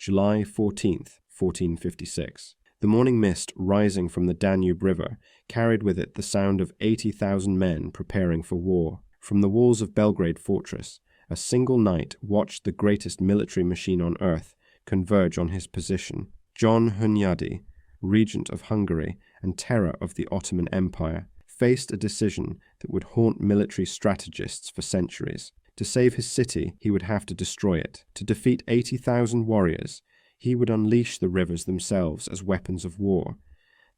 July 14th, 1456. The morning mist rising from the Danube River carried with it the sound of 80,000 men preparing for war. From the walls of Belgrade fortress, a single knight watched the greatest military machine on earth converge on his position. John Hunyadi, regent of Hungary and terror of the Ottoman Empire, faced a decision that would haunt military strategists for centuries. To save his city, he would have to destroy it. To defeat 80,000 warriors, he would unleash the rivers themselves as weapons of war.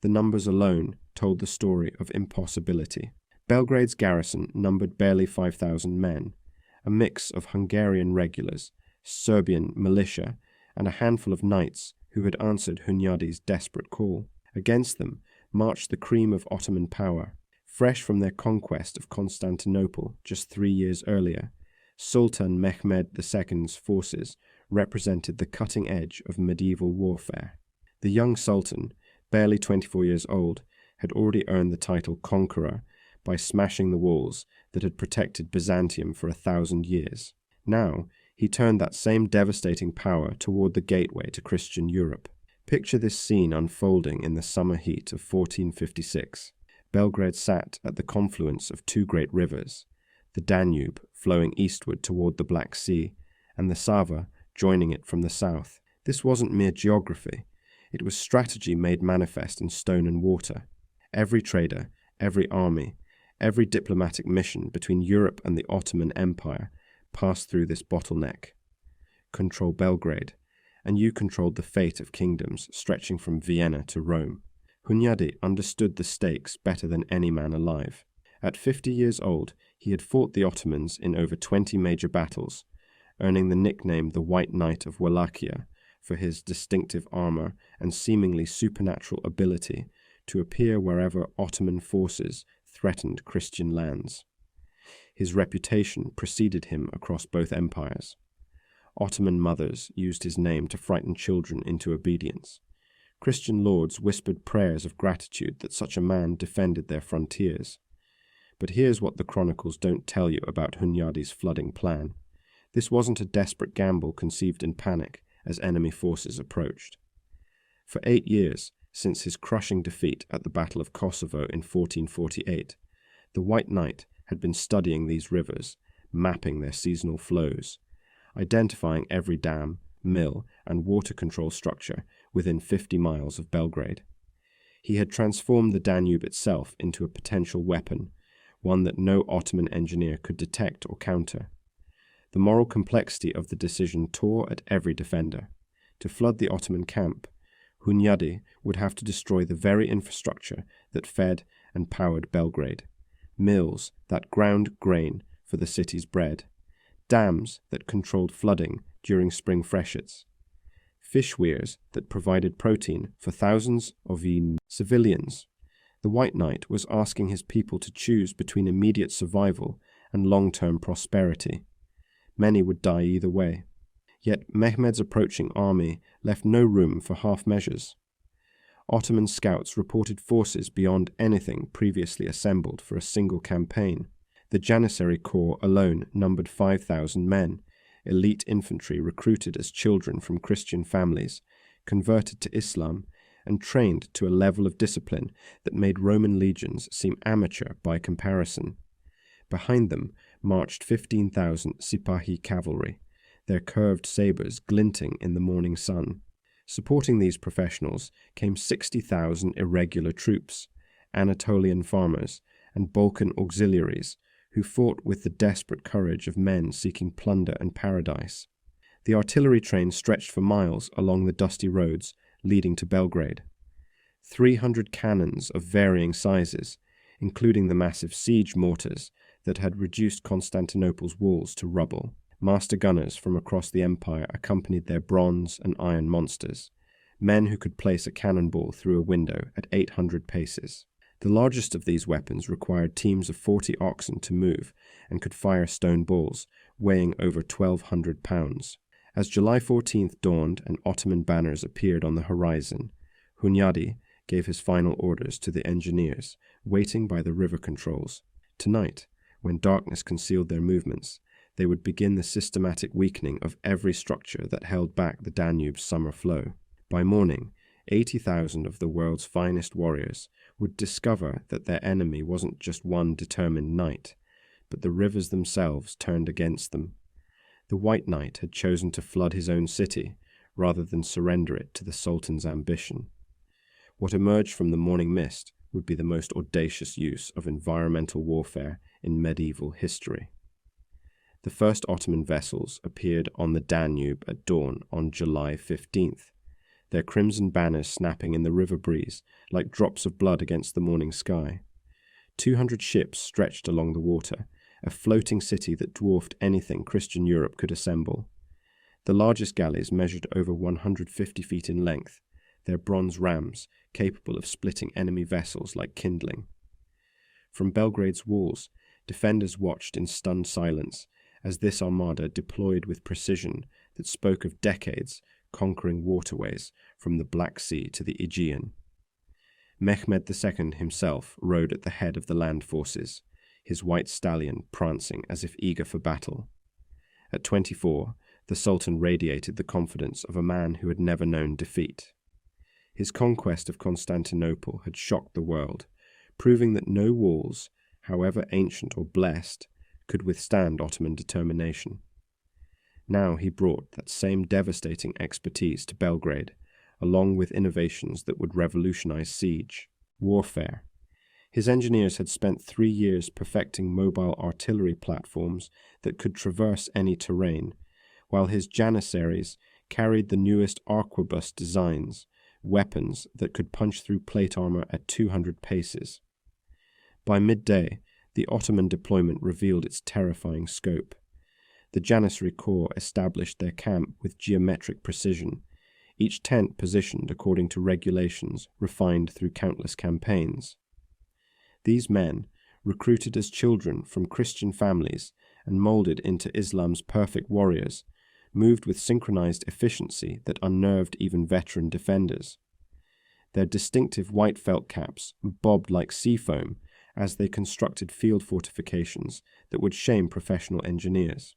The numbers alone told the story of impossibility. Belgrade's garrison numbered barely 5,000 men, a mix of Hungarian regulars, Serbian militia, and a handful of knights who had answered Hunyadi's desperate call. Against them marched the cream of Ottoman power. Fresh from their conquest of Constantinople just 3 years earlier, Sultan Mehmed II's forces represented the cutting edge of medieval warfare. The young sultan, barely 24 years old, had already earned the title conqueror by smashing the walls that had protected Byzantium for 1,000 years. Now, he turned that same devastating power toward the gateway to Christian Europe. Picture this scene unfolding in the summer heat of 1456. Belgrade sat at the confluence of two great rivers, the Danube flowing eastward toward the Black Sea, and the Sava joining it from the south. This wasn't mere geography. It was strategy made manifest in stone and water. Every trader, every army, every diplomatic mission between Europe and the Ottoman Empire passed through this bottleneck. Control Belgrade, and you controlled the fate of kingdoms stretching from Vienna to Rome. Hunyadi understood the stakes better than any man alive. At 50 years old, he had fought the Ottomans in over 20 major battles, earning the nickname the White Knight of Wallachia for his distinctive armor and seemingly supernatural ability to appear wherever Ottoman forces threatened Christian lands. His reputation preceded him across both empires. Ottoman mothers used his name to frighten children into obedience. Christian lords whispered prayers of gratitude that such a man defended their frontiers. But here's what the chronicles don't tell you about Hunyadi's flooding plan. This wasn't a desperate gamble conceived in panic as enemy forces approached. For 8 years, since his crushing defeat at the Battle of Kosovo in 1448, the White Knight had been studying these rivers, mapping their seasonal flows, identifying every dam, mill, and water control structure within 50 miles of Belgrade. He had transformed the Danube itself into a potential weapon, one that no Ottoman engineer could detect or counter. The moral complexity of the decision tore at every defender. To flood the Ottoman camp, Hunyadi would have to destroy the very infrastructure that fed and powered Belgrade. Mills that ground grain for the city's bread. Dams that controlled flooding during spring freshets. Fish weirs that provided protein for thousands of civilians. The White Knight was asking his people to choose between immediate survival and long-term prosperity. Many would die either way. Yet Mehmed's approaching army left no room for half measures. Ottoman scouts reported forces beyond anything previously assembled for a single campaign. The Janissary Corps alone numbered 5,000 men, elite infantry recruited as children from Christian families, converted to Islam, and trained to a level of discipline that made Roman legions seem amateur by comparison. Behind them marched 15,000 Sipahi cavalry, their curved sabers glinting in the morning sun. Supporting these professionals came 60,000 irregular troops, Anatolian farmers, and Balkan auxiliaries, who fought with the desperate courage of men seeking plunder and paradise. The artillery train stretched for miles along the dusty roads leading to Belgrade. 300 cannons of varying sizes, including the massive siege mortars that had reduced Constantinople's walls to rubble. Master gunners from across the empire accompanied their bronze and iron monsters, men who could place a cannonball through a window at 800 paces. The largest of these weapons required teams of 40 oxen to move and could fire stone balls weighing over 1,200 pounds. As July 14th dawned and Ottoman banners appeared on the horizon, Hunyadi gave his final orders to the engineers waiting by the river controls. Tonight, when darkness concealed their movements, they would begin the systematic weakening of every structure that held back the Danube's summer flow. By morning, 80,000 of the world's finest warriors would discover that their enemy wasn't just one determined knight, but the rivers themselves turned against them. The White Knight had chosen to flood his own city, rather than surrender it to the Sultan's ambition. What emerged from the morning mist would be the most audacious use of environmental warfare in medieval history. The first Ottoman vessels appeared on the Danube at dawn on July 15th, their crimson banners snapping in the river breeze like drops of blood against the morning sky. 200 ships stretched along the water, a floating city that dwarfed anything Christian Europe could assemble. The largest galleys measured over 150 feet in length, their bronze rams capable of splitting enemy vessels like kindling. From Belgrade's walls, defenders watched in stunned silence as this armada deployed with precision that spoke of decades conquering waterways from the Black Sea to the Aegean. Mehmed II himself rode at the head of the land forces, his white stallion prancing as if eager for battle. At 24, the Sultan radiated the confidence of a man who had never known defeat. His conquest of Constantinople had shocked the world, proving that no walls, however ancient or blessed, could withstand Ottoman determination. Now he brought that same devastating expertise to Belgrade, along with innovations that would revolutionize siege, warfare. His engineers had spent 3 years perfecting mobile artillery platforms that could traverse any terrain, while his janissaries carried the newest arquebus designs, weapons that could punch through plate armor at 200 paces. By midday, the Ottoman deployment revealed its terrifying scope. The Janissary Corps established their camp with geometric precision, each tent positioned according to regulations refined through countless campaigns. These men, recruited as children from Christian families and molded into Islam's perfect warriors, moved with synchronized efficiency that unnerved even veteran defenders. Their distinctive white felt caps bobbed like sea foam as they constructed field fortifications that would shame professional engineers.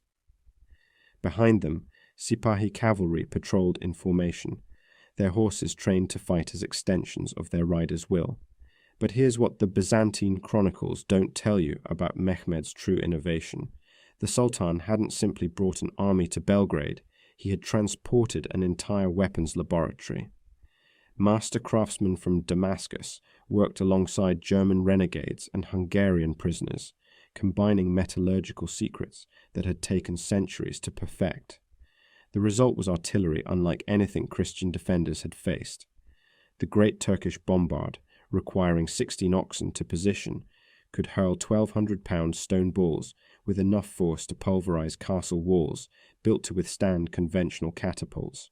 Behind them, Sipahi cavalry patrolled in formation, their horses trained to fight as extensions of their riders' will. But here's what the Byzantine chronicles don't tell you about Mehmed's true innovation. The Sultan hadn't simply brought an army to Belgrade, he had transported an entire weapons laboratory. Master craftsmen from Damascus worked alongside German renegades and Hungarian prisoners, combining metallurgical secrets that had taken centuries to perfect. The result was artillery unlike anything Christian defenders had faced. The great Turkish bombard, requiring 16 oxen to position, could hurl 1,200-pound stone balls with enough force to pulverize castle walls built to withstand conventional catapults.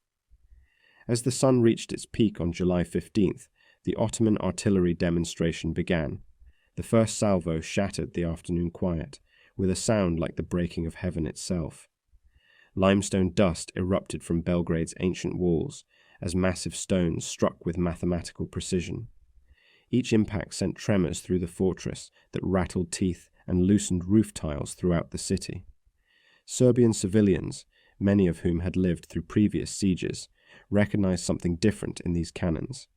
As the sun reached its peak on July 15th, the Ottoman artillery demonstration began. The first salvo shattered the afternoon quiet, with a sound like the breaking of heaven itself. Limestone dust erupted from Belgrade's ancient walls as massive stones struck with mathematical precision. Each impact sent tremors through the fortress that rattled teeth and loosened roof tiles throughout the city. Serbian civilians, many of whom had lived through previous sieges, recognized something different in these cannons.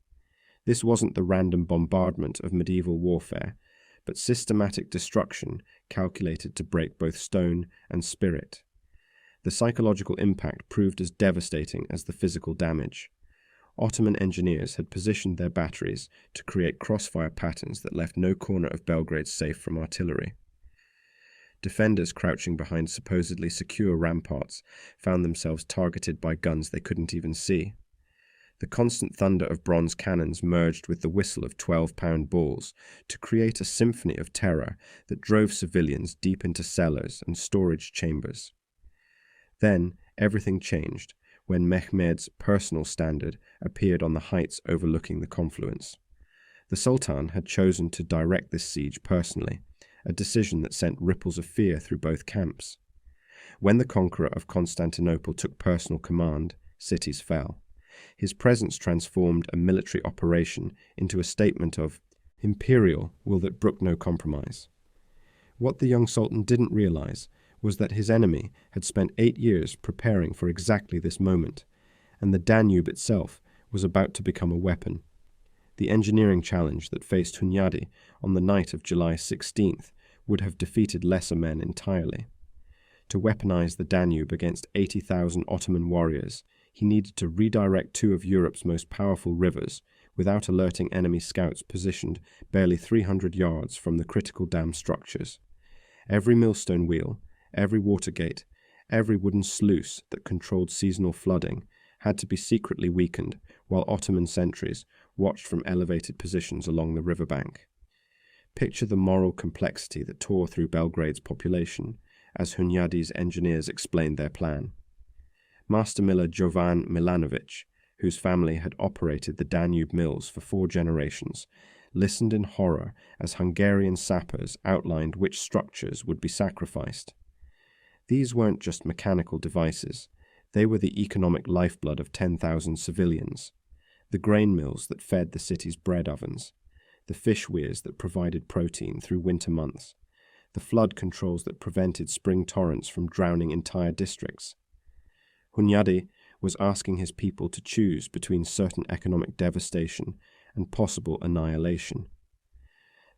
This wasn't the random bombardment of medieval warfare, but systematic destruction calculated to break both stone and spirit. The psychological impact proved as devastating as the physical damage. Ottoman engineers had positioned their batteries to create crossfire patterns that left no corner of Belgrade safe from artillery. Defenders crouching behind supposedly secure ramparts found themselves targeted by guns they couldn't even see. The constant thunder of bronze cannons merged with the whistle of 12-pound balls to create a symphony of terror that drove civilians deep into cellars and storage chambers. Then everything changed when Mehmed's personal standard appeared on the heights overlooking the confluence. The Sultan had chosen to direct this siege personally, a decision that sent ripples of fear through both camps. When the conqueror of Constantinople took personal command, cities fell. His presence transformed a military operation into a statement of imperial will that brook no compromise. What the young sultan didn't realize was that his enemy had spent 8 years preparing for exactly this moment, and the Danube itself was about to become a weapon. The engineering challenge that faced Hunyadi on the night of July 16th would have defeated lesser men entirely. To weaponize the Danube against 80,000 Ottoman warriors, he needed to redirect two of Europe's most powerful rivers without alerting enemy scouts positioned barely 300 yards from the critical dam structures. Every millstone wheel, every water gate, every wooden sluice that controlled seasonal flooding had to be secretly weakened while Ottoman sentries watched from elevated positions along the riverbank. Picture the moral complexity that tore through Belgrade's population as Hunyadi's engineers explained their plan. Master miller Jovan Milanovic, whose family had operated the Danube mills for 4 generations, listened in horror as Hungarian sappers outlined which structures would be sacrificed. These weren't just mechanical devices, they were the economic lifeblood of 10,000 civilians, the grain mills that fed the city's bread ovens, the fish weirs that provided protein through winter months, the flood controls that prevented spring torrents from drowning entire districts. Hunyadi was asking his people to choose between certain economic devastation and possible annihilation.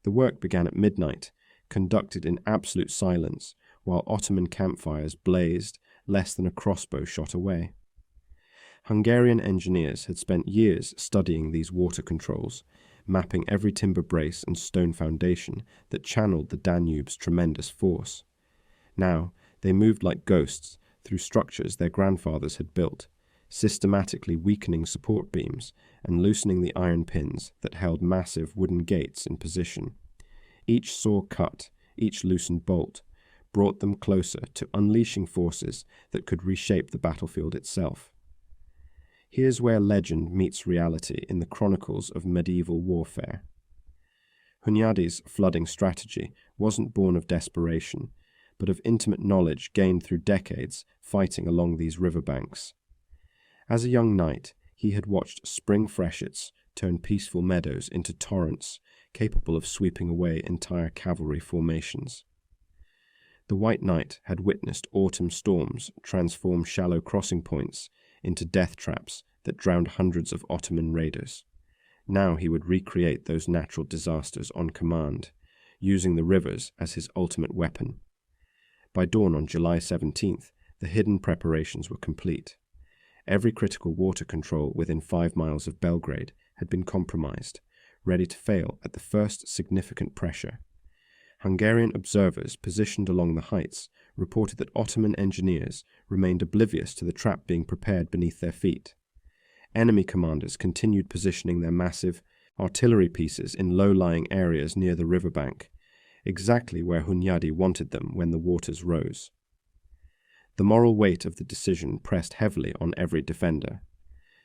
The work began at midnight, conducted in absolute silence, while Ottoman campfires blazed less than a crossbow shot away. Hungarian engineers had spent years studying these water controls, mapping every timber brace and stone foundation that channeled the Danube's tremendous force. Now, they moved like ghosts through structures their grandfathers had built, systematically weakening support beams and loosening the iron pins that held massive wooden gates in position. Each saw cut, each loosened bolt, brought them closer to unleashing forces that could reshape the battlefield itself. Here's where legend meets reality in the chronicles of medieval warfare. Hunyadi's flooding strategy wasn't born of desperation, but of intimate knowledge gained through decades fighting along these riverbanks. As a young knight, he had watched spring freshets turn peaceful meadows into torrents capable of sweeping away entire cavalry formations. The White Knight had witnessed autumn storms transform shallow crossing points into death traps that drowned hundreds of Ottoman raiders. Now he would recreate those natural disasters on command, using the rivers as his ultimate weapon. By dawn on July 17th, the hidden preparations were complete. Every critical water control within 5 miles of Belgrade had been compromised, ready to fail at the first significant pressure. Hungarian observers positioned along the heights reported that Ottoman engineers remained oblivious to the trap being prepared beneath their feet. Enemy commanders continued positioning their massive artillery pieces in low-lying areas near the riverbank, exactly where Hunyadi wanted them when the waters rose. The moral weight of the decision pressed heavily on every defender.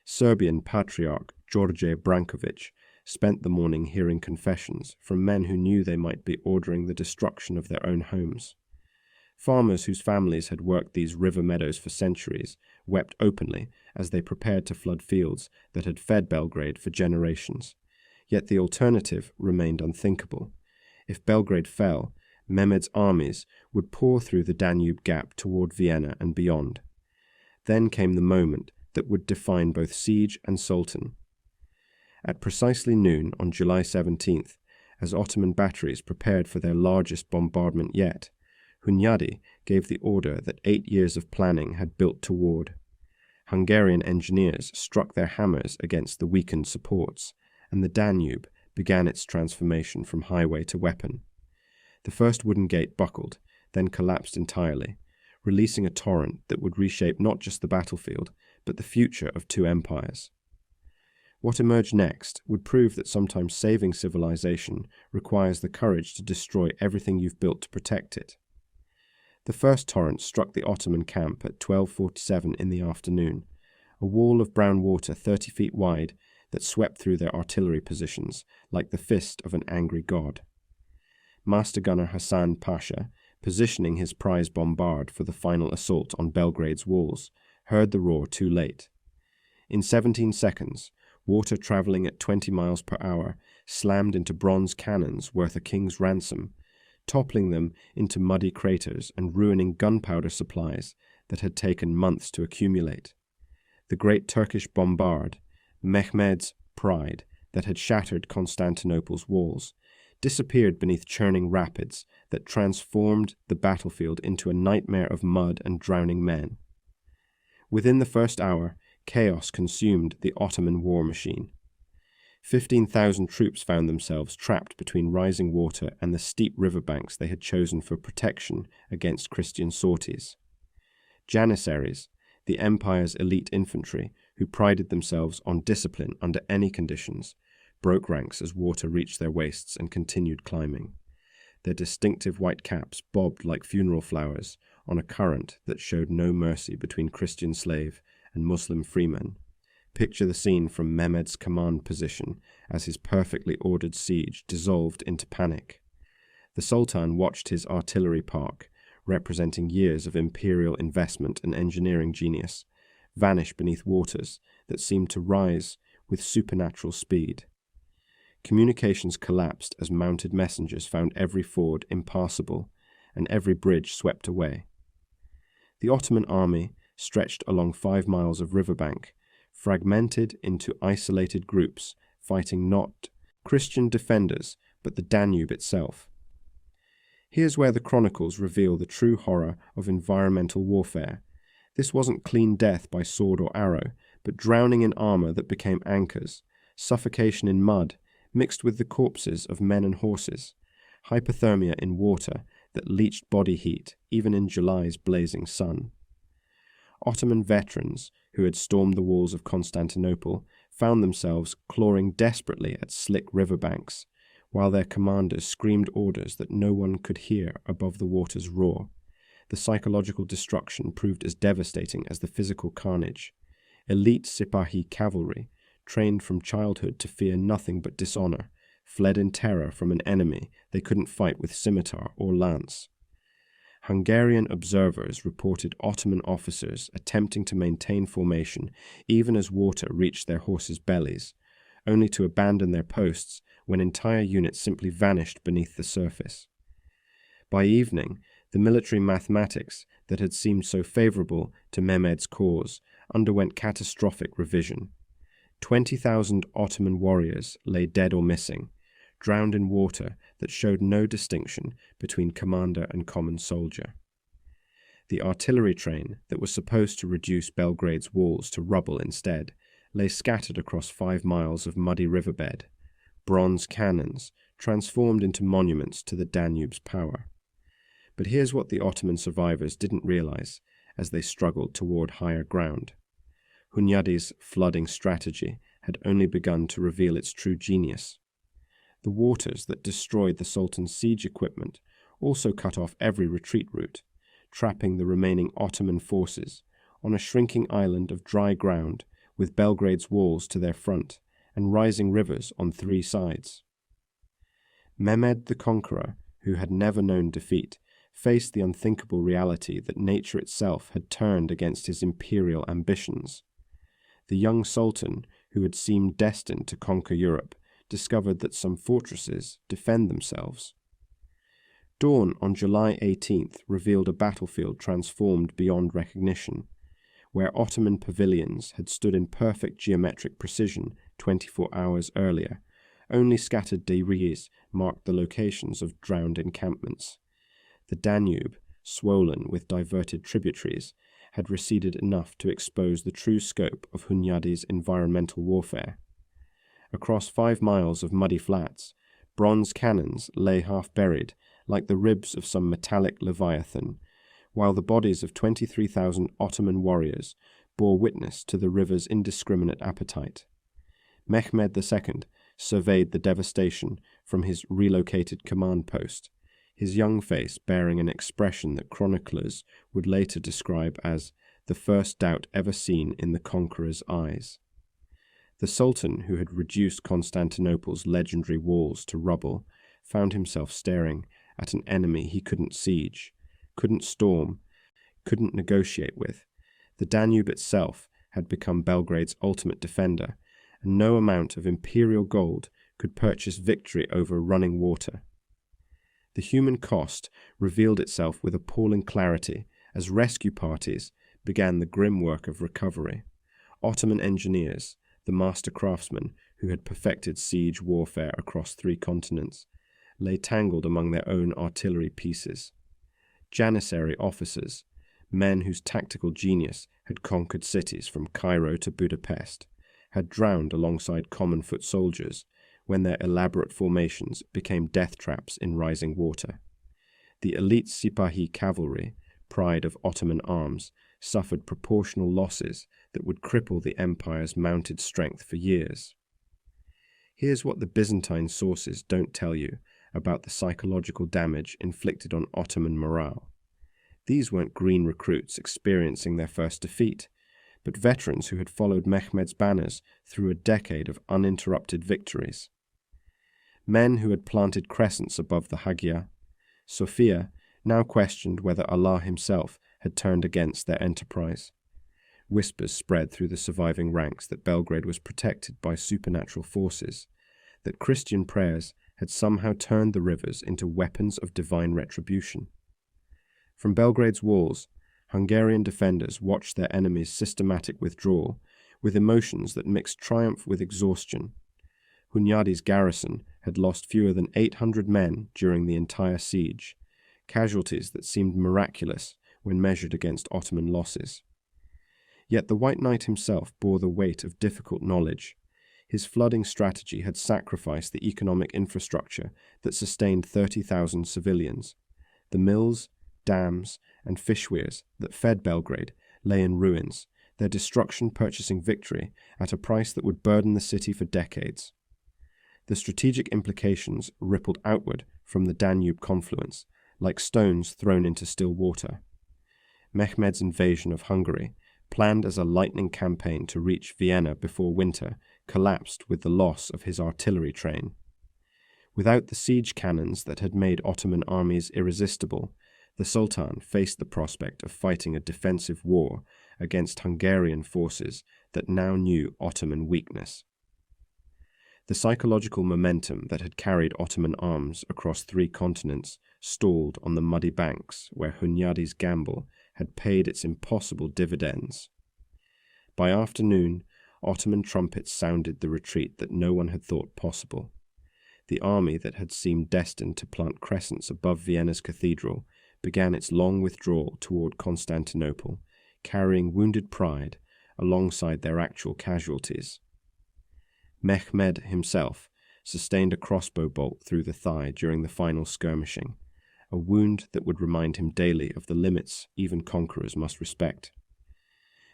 Serbian Patriarch George Brankovic spent the morning hearing confessions from men who knew they might be ordering the destruction of their own homes. Farmers whose families had worked these river meadows for centuries wept openly as they prepared to flood fields that had fed Belgrade for generations. Yet the alternative remained unthinkable. If Belgrade fell, Mehmed's armies would pour through the Danube Gap toward Vienna and beyond. Then came the moment that would define both siege and sultan. At precisely noon on July 17th, as Ottoman batteries prepared for their largest bombardment yet, Hunyadi gave the order that 8 years of planning had built toward. Hungarian engineers struck their hammers against the weakened supports, and the Danube began its transformation from highway to weapon. The first wooden gate buckled, then collapsed entirely, releasing a torrent that would reshape not just the battlefield, but the future of 2 empires. What emerged next would prove that sometimes saving civilization requires the courage to destroy everything you've built to protect it. The first torrent struck the Ottoman camp at 12:47 in the afternoon, a wall of brown water 30 feet wide that swept through their artillery positions like the fist of an angry god. Master Gunner Hassan Pasha, positioning his prize bombard for the final assault on Belgrade's walls, heard the roar too late. In 17 seconds, water traveling at 20 miles per hour slammed into bronze cannons worth a king's ransom, toppling them into muddy craters and ruining gunpowder supplies that had taken months to accumulate. The great Turkish bombard, Mehmed's pride that had shattered Constantinople's walls, disappeared beneath churning rapids that transformed the battlefield into a nightmare of mud and drowning men. Within the first hour, chaos consumed the Ottoman war machine. 15,000 troops found themselves trapped between rising water and the steep riverbanks they had chosen for protection against Christian sorties. Janissaries, the empire's elite infantry, who prided themselves on discipline under any conditions, broke ranks as water reached their waists and continued climbing. Their distinctive white caps bobbed like funeral flowers on a current that showed no mercy between Christian slave and Muslim freeman. Picture the scene from Mehmed's command position as his perfectly ordered siege dissolved into panic. The Sultan watched his artillery park, representing years of imperial investment and engineering genius, vanish beneath waters that seemed to rise with supernatural speed. Communications collapsed as mounted messengers found every ford impassable and every bridge swept away. The Ottoman army, stretched along 5 miles of riverbank, fragmented into isolated groups, fighting not Christian defenders, but the Danube itself. Here's where the chronicles reveal the true horror of environmental warfare. This wasn't clean death by sword or arrow, but drowning in armor that became anchors, suffocation in mud, mixed with the corpses of men and horses, hypothermia in water that leached body heat even in July's blazing sun. Ottoman veterans who had stormed the walls of Constantinople found themselves clawing desperately at slick riverbanks, while their commanders screamed orders that no one could hear above the water's roar. The psychological destruction proved as devastating as the physical carnage. Elite Sipahi cavalry, trained from childhood to fear nothing but dishonor, fled in terror from an enemy they couldn't fight with scimitar or lance. Hungarian observers reported Ottoman officers attempting to maintain formation even as water reached their horses' bellies, only to abandon their posts when entire units simply vanished beneath the surface. By evening, the military mathematics that had seemed so favorable to Mehmed's cause underwent catastrophic revision. 20,000 Ottoman warriors lay dead or missing, drowned in water that showed no distinction between commander and common soldier. The artillery train that was supposed to reduce Belgrade's walls to rubble instead lay scattered across 5 miles of muddy riverbed, bronze cannons transformed into monuments to the Danube's power. But here's what the Ottoman survivors didn't realize as they struggled toward higher ground. Hunyadi's flooding strategy had only begun to reveal its true genius. The waters that destroyed the Sultan's siege equipment also cut off every retreat route, trapping the remaining Ottoman forces on a shrinking island of dry ground with Belgrade's walls to their front and rising rivers on 3 sides. Mehmed the Conqueror, who had never known defeat, faced the unthinkable reality that nature itself had turned against his imperial ambitions. The young Sultan, who had seemed destined to conquer Europe, discovered that some fortresses defend themselves. Dawn on July 18th revealed a battlefield transformed beyond recognition, where Ottoman pavilions had stood in perfect geometric precision 24 hours earlier. Only scattered debris marked the locations of drowned encampments. The Danube, swollen with diverted tributaries, had receded enough to expose the true scope of Hunyadi's environmental warfare. Across 5 miles of muddy flats, bronze cannons lay half buried like the ribs of some metallic leviathan, while the bodies of 23,000 Ottoman warriors bore witness to the river's indiscriminate appetite. Mehmed II surveyed the devastation from his relocated command post, his young face bearing an expression that chroniclers would later describe as the first doubt ever seen in the conqueror's eyes. The Sultan, who had reduced Constantinople's legendary walls to rubble, found himself staring at an enemy he couldn't siege, couldn't storm, couldn't negotiate with. The Danube itself had become Belgrade's ultimate defender, and no amount of imperial gold could purchase victory over running water. The human cost revealed itself with appalling clarity as rescue parties began the grim work of recovery. Ottoman engineers, the master craftsmen who had perfected siege warfare across 3 continents, lay tangled among their own artillery pieces. Janissary officers, men whose tactical genius had conquered cities from Cairo to Budapest, had drowned alongside common foot soldiers when their elaborate formations became death traps in rising water. The elite Sipahi cavalry, pride of Ottoman arms, suffered proportional losses that would cripple the empire's mounted strength for years. Here's what the Byzantine sources don't tell you about the psychological damage inflicted on Ottoman morale. These weren't green recruits experiencing their first defeat, but veterans who had followed Mehmed's banners through a decade of uninterrupted victories. Men who had planted crescents above the Hagia Sophia now questioned whether Allah himself had turned against their enterprise. Whispers spread through the surviving ranks that Belgrade was protected by supernatural forces, that Christian prayers had somehow turned the rivers into weapons of divine retribution. From Belgrade's walls, Hungarian defenders watched their enemies' systematic withdrawal with emotions that mixed triumph with exhaustion. Hunyadi's garrison had lost fewer than 800 men during the entire siege, casualties that seemed miraculous when measured against Ottoman losses. Yet the White Knight himself bore the weight of difficult knowledge. His flooding strategy had sacrificed the economic infrastructure that sustained 30,000 civilians. The mills, dams, and fish weirs that fed Belgrade lay in ruins, their destruction purchasing victory at a price that would burden the city for decades. The strategic implications rippled outward from the Danube confluence, like stones thrown into still water. Mehmed's invasion of Hungary, planned as a lightning campaign to reach Vienna before winter, collapsed with the loss of his artillery train. Without the siege cannons that had made Ottoman armies irresistible, the Sultan faced the prospect of fighting a defensive war against Hungarian forces that now knew Ottoman weakness. The psychological momentum that had carried Ottoman arms across 3 continents stalled on the muddy banks where Hunyadi's gamble had paid its impossible dividends. By afternoon, Ottoman trumpets sounded the retreat that no one had thought possible. The army that had seemed destined to plant crescents above Vienna's cathedral began its long withdrawal toward Constantinople, carrying wounded pride alongside their actual casualties. Mehmed himself sustained a crossbow bolt through the thigh during the final skirmishing, a wound that would remind him daily of the limits even conquerors must respect.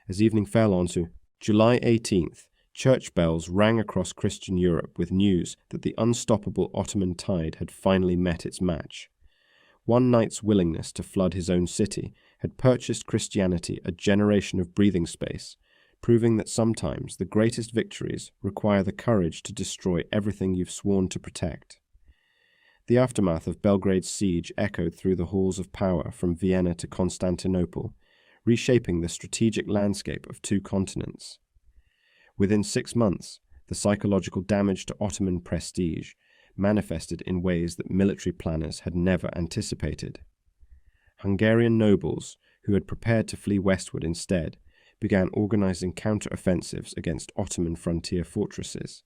As evening fell onto July 18th, church bells rang across Christian Europe with news that the unstoppable Ottoman tide had finally met its match. One knight's willingness to flood his own city had purchased Christianity a generation of breathing space, proving that sometimes the greatest victories require the courage to destroy everything you've sworn to protect. The aftermath of Belgrade's siege echoed through the halls of power from Vienna to Constantinople, reshaping the strategic landscape of 2 continents. Within 6 months, the psychological damage to Ottoman prestige manifested in ways that military planners had never anticipated. Hungarian nobles, who had prepared to flee westward instead, began organizing counter-offensives against Ottoman frontier fortresses.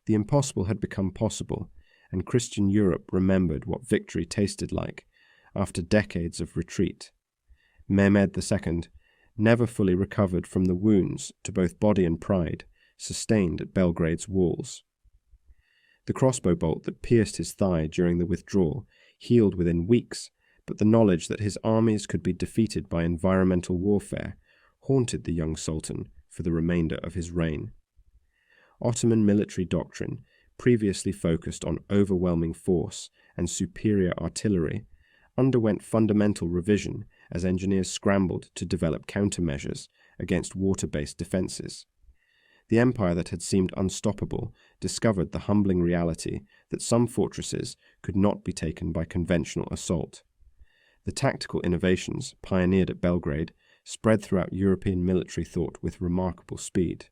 The impossible had become possible, and Christian Europe remembered what victory tasted like after decades of retreat. Mehmed II never fully recovered from the wounds to both body and pride sustained at Belgrade's walls. The crossbow bolt that pierced his thigh during the withdrawal healed within weeks, but the knowledge that his armies could be defeated by environmental warfare haunted the young sultan for the remainder of his reign. Ottoman military doctrine, previously focused on overwhelming force and superior artillery, underwent fundamental revision as engineers scrambled to develop countermeasures against water-based defenses. The empire that had seemed unstoppable discovered the humbling reality that some fortresses could not be taken by conventional assault. The tactical innovations pioneered at Belgrade spread throughout European military thought with remarkable speed.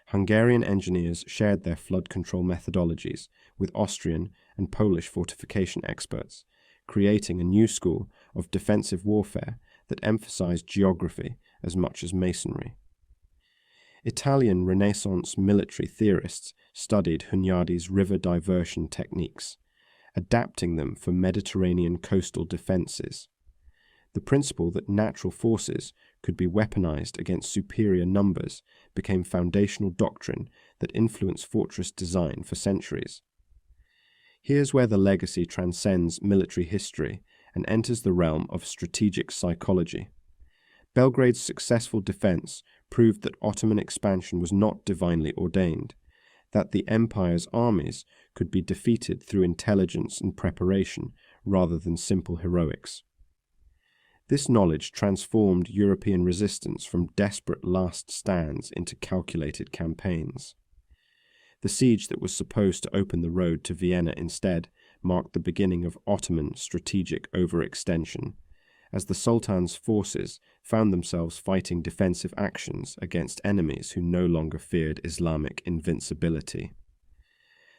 Hungarian engineers shared their flood control methodologies with Austrian and Polish fortification experts, creating a new school of defensive warfare that emphasized geography as much as masonry. Italian Renaissance military theorists studied Hunyadi's river diversion techniques, adapting them for Mediterranean coastal defenses. The principle that natural forces could be weaponized against superior numbers became foundational doctrine that influenced fortress design for centuries. Here's where the legacy transcends military history and enters the realm of strategic psychology. Belgrade's successful defense proved that Ottoman expansion was not divinely ordained, that the empire's armies could be defeated through intelligence and preparation rather than simple heroics. This knowledge transformed European resistance from desperate last stands into calculated campaigns. The siege that was supposed to open the road to Vienna instead marked the beginning of Ottoman strategic overextension, as the Sultan's forces found themselves fighting defensive actions against enemies who no longer feared Islamic invincibility.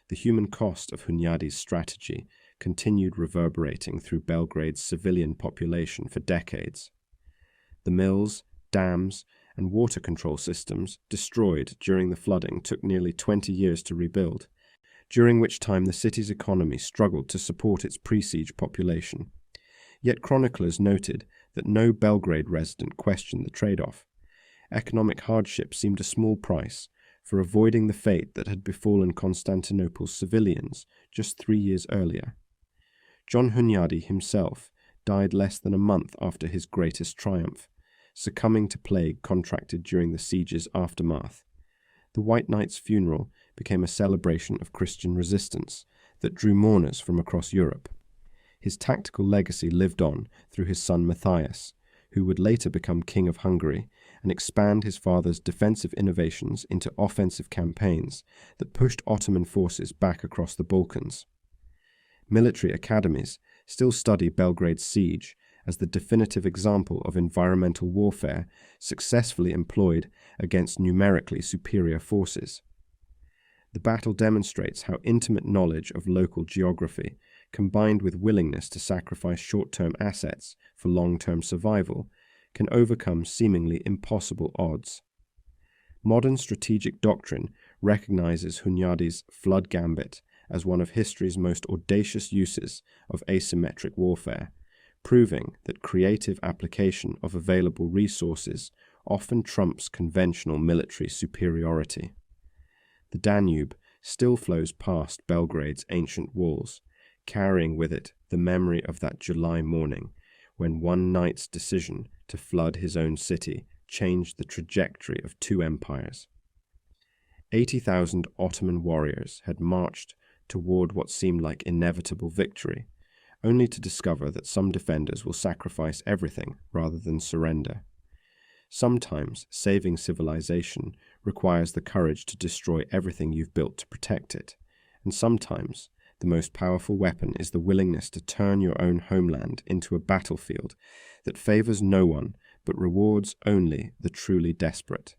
The human cost of Hunyadi's strategy continued reverberating through Belgrade's civilian population for decades. The mills, dams, and water control systems destroyed during the flooding took nearly 20 years to rebuild, during which time the city's economy struggled to support its pre-siege population. Yet chroniclers noted that no Belgrade resident questioned the trade-off. Economic hardship seemed a small price for avoiding the fate that had befallen Constantinople's civilians just 3 years earlier. John Hunyadi himself died less than a month after his greatest triumph, succumbing to plague contracted during the siege's aftermath. The White Knight's funeral became a celebration of Christian resistance that drew mourners from across Europe. His tactical legacy lived on through his son Matthias, who would later become King of Hungary and expand his father's defensive innovations into offensive campaigns that pushed Ottoman forces back across the Balkans. Military academies still study Belgrade's siege as the definitive example of environmental warfare successfully employed against numerically superior forces. The battle demonstrates how intimate knowledge of local geography, combined with willingness to sacrifice short-term assets for long-term survival, can overcome seemingly impossible odds. Modern strategic doctrine recognizes Hunyadi's flood gambit as one of history's most audacious uses of asymmetric warfare, proving that creative application of available resources often trumps conventional military superiority. The Danube still flows past Belgrade's ancient walls, carrying with it the memory of that July morning when one knight's decision to flood his own city changed the trajectory of two empires. 80,000 Ottoman warriors had marched toward what seemed like inevitable victory, only to discover that some defenders will sacrifice everything rather than surrender. Sometimes saving civilization requires the courage to destroy everything you've built to protect it, and sometimes the most powerful weapon is the willingness to turn your own homeland into a battlefield that favors no one but rewards only the truly desperate.